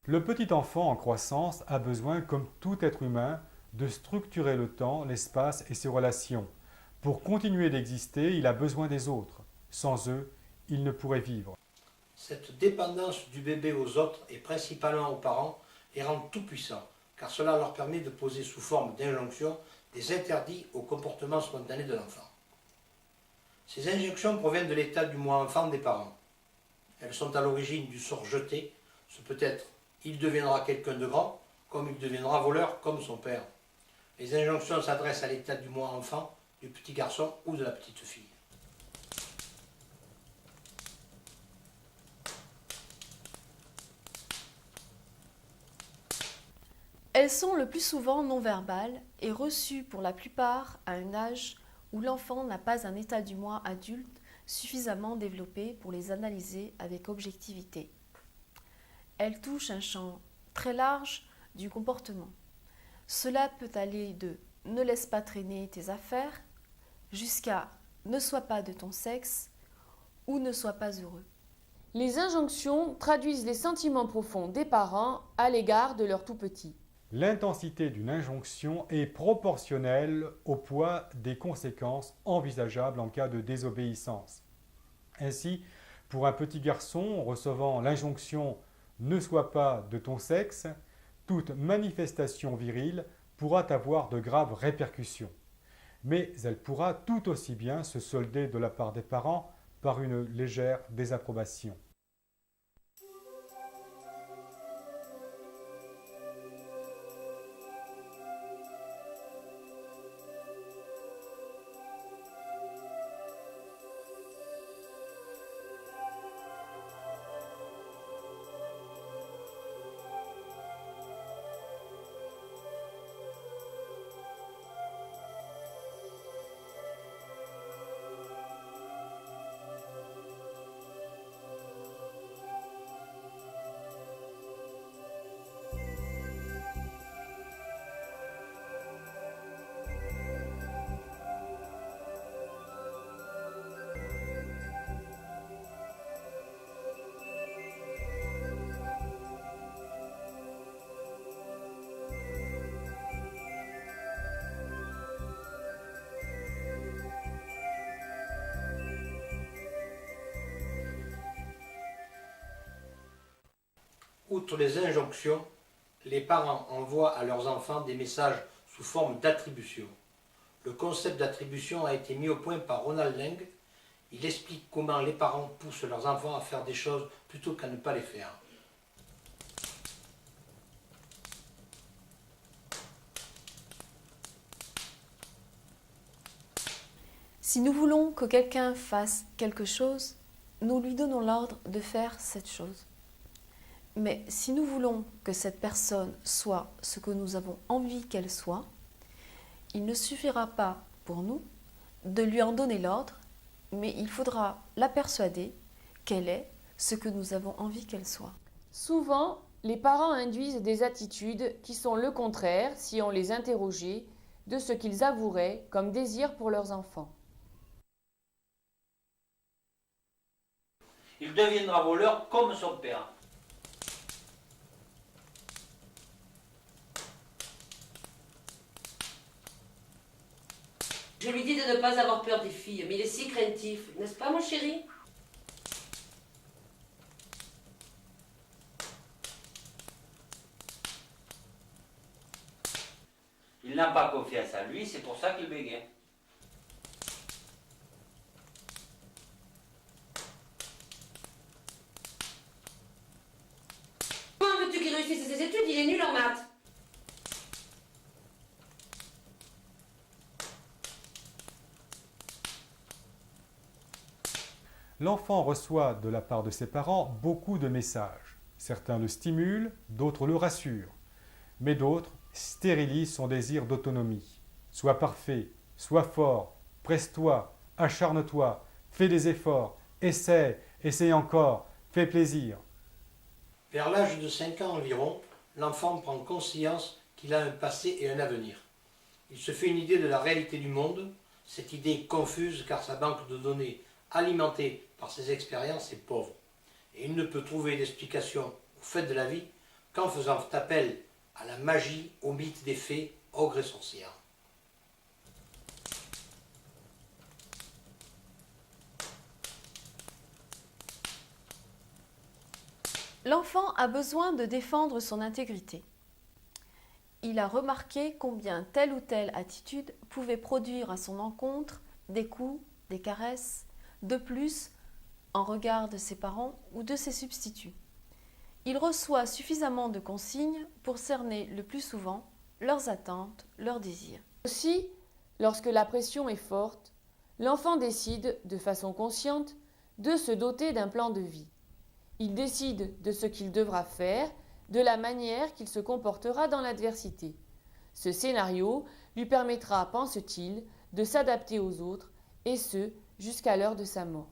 Le petit enfant en croissance a besoin, comme tout être humain, de structurer le temps, l'espace et ses relations. Pour continuer d'exister, il a besoin des autres. Sans eux, il ne pourrait vivre. Cette dépendance du bébé aux autres et principalement aux parents les rend tout-puissants, car cela leur permet de poser sous forme d'injonctions des interdits au comportement spontané de l'enfant. Ces injonctions proviennent de l'état du moi enfant des parents. Elles sont à l'origine du sort jeté, ce peut être il deviendra quelqu'un de grand, comme il deviendra voleur comme son père. Les injonctions s'adressent à l'état du moi enfant, du petit garçon ou de la petite fille. Elles sont le plus souvent non-verbales et reçues pour la plupart à un âge où l'enfant n'a pas un état du moi adulte suffisamment développé pour les analyser avec objectivité. Elles touchent un champ très large du comportement. Cela peut aller de « ne laisse pas traîner tes affaires » jusqu'à « ne sois pas de ton sexe » ou « ne sois pas heureux ». Les injonctions traduisent les sentiments profonds des parents à l'égard de leur tout-petit. L'intensité d'une injonction est proportionnelle au poids des conséquences envisageables en cas de désobéissance. Ainsi, pour un petit garçon recevant l'injonction « ne sois pas de ton sexe », toute manifestation virile pourra avoir de graves répercussions. Mais elle pourra tout aussi bien se solder de la part des parents par une légère désapprobation. Outre les injonctions, les parents envoient à leurs enfants des messages sous forme d'attribution. Le concept d'attribution a été mis au point par Ronald Lang. Il explique comment les parents poussent leurs enfants à faire des choses plutôt qu'à ne pas les faire. Si nous voulons que quelqu'un fasse quelque chose, nous lui donnons l'ordre de faire cette chose. Mais si nous voulons que cette personne soit ce que nous avons envie qu'elle soit, il ne suffira pas pour nous de lui en donner l'ordre, mais il faudra la persuader qu'elle est ce que nous avons envie qu'elle soit. Souvent, les parents induisent des attitudes qui sont le contraire, si on les interrogeait, de ce qu'ils avoueraient comme désir pour leurs enfants. Il deviendra voleur comme son père. Je lui dis de ne pas avoir peur des filles, mais il est si craintif, n'est-ce pas mon chéri? Il n'a pas confiance en lui, c'est pour ça qu'il bégaye. Comment veux-tu qu'il réussisse ses études? Il est nul en maths. L'enfant reçoit de la part de ses parents beaucoup de messages. Certains le stimulent, d'autres le rassurent. Mais d'autres stérilisent son désir d'autonomie. Sois parfait, sois fort, presse-toi, acharne-toi, fais des efforts, essaie encore, fais plaisir. Vers l'âge de 5 ans environ, l'enfant prend conscience qu'il a un passé et un avenir. Il se fait une idée de la réalité du monde. Cette idée est confuse car sa banque de données, alimentée par ses expériences, est pauvre. Et il ne peut trouver d'explication au fait de la vie qu'en faisant appel à la magie, au mythe des fées, ogres et sorcières. L'enfant a besoin de défendre son intégrité. Il a remarqué combien telle ou telle attitude pouvait produire à son encontre des coups, des caresses, de plus en regard de ses parents ou de ses substituts. Il reçoit suffisamment de consignes pour cerner le plus souvent leurs attentes, leurs désirs. Aussi, lorsque la pression est forte, l'enfant décide, de façon consciente, de se doter d'un plan de vie. Il décide de ce qu'il devra faire, de la manière qu'il se comportera dans l'adversité. Ce scénario lui permettra, pense-t-il, de s'adapter aux autres, et ce, jusqu'à l'heure de sa mort.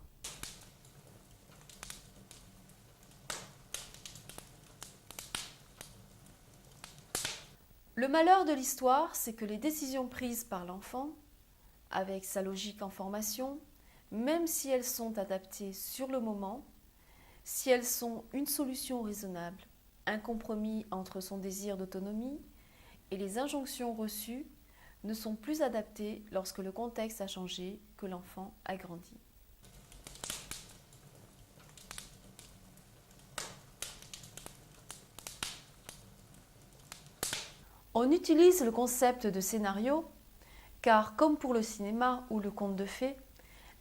Le malheur de l'histoire, c'est que les décisions prises par l'enfant, avec sa logique en formation, même si elles sont adaptées sur le moment, si elles sont une solution raisonnable, un compromis entre son désir d'autonomie et les injonctions reçues, ne sont plus adaptées lorsque le contexte a changé, que l'enfant a grandi. On utilise le concept de scénario car, comme pour le cinéma ou le conte de fées,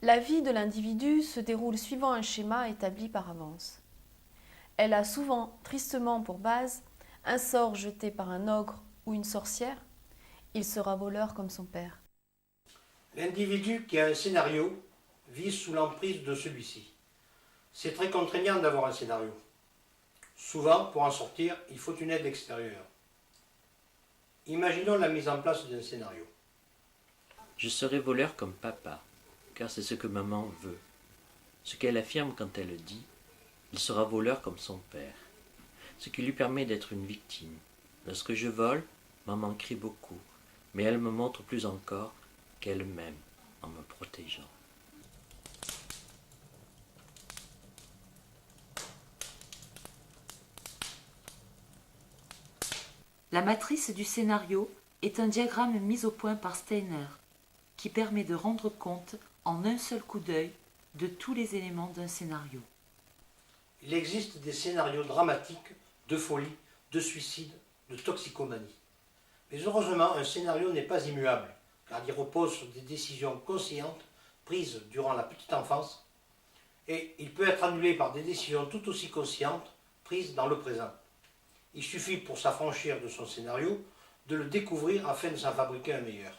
la vie de l'individu se déroule suivant un schéma établi par avance. Elle a souvent tristement pour base un sort jeté par un ogre ou une sorcière. Il sera voleur comme son père. L'individu qui a un scénario vit sous l'emprise de celui-ci. C'est très contraignant d'avoir un scénario. Souvent, pour en sortir, il faut une aide extérieure. Imaginons la mise en place d'un scénario. Je serai voleur comme papa, car c'est ce que maman veut. Ce qu'elle affirme quand elle dit « il sera voleur comme son père », ce qui lui permet d'être une victime. Lorsque je vole, maman crie beaucoup, mais elle me montre plus encore qu'elle m'aime en me protégeant. La matrice du scénario est un diagramme mis au point par Steiner, qui permet de rendre compte en un seul coup d'œil de tous les éléments d'un scénario. Il existe des scénarios dramatiques, de folie, de suicide, de toxicomanie. Mais heureusement, un scénario n'est pas immuable, car il repose sur des décisions conscientes prises durant la petite enfance, et il peut être annulé par des décisions tout aussi conscientes prises dans le présent. Il suffit pour s'affranchir de son scénario de le découvrir afin de s'en fabriquer un meilleur.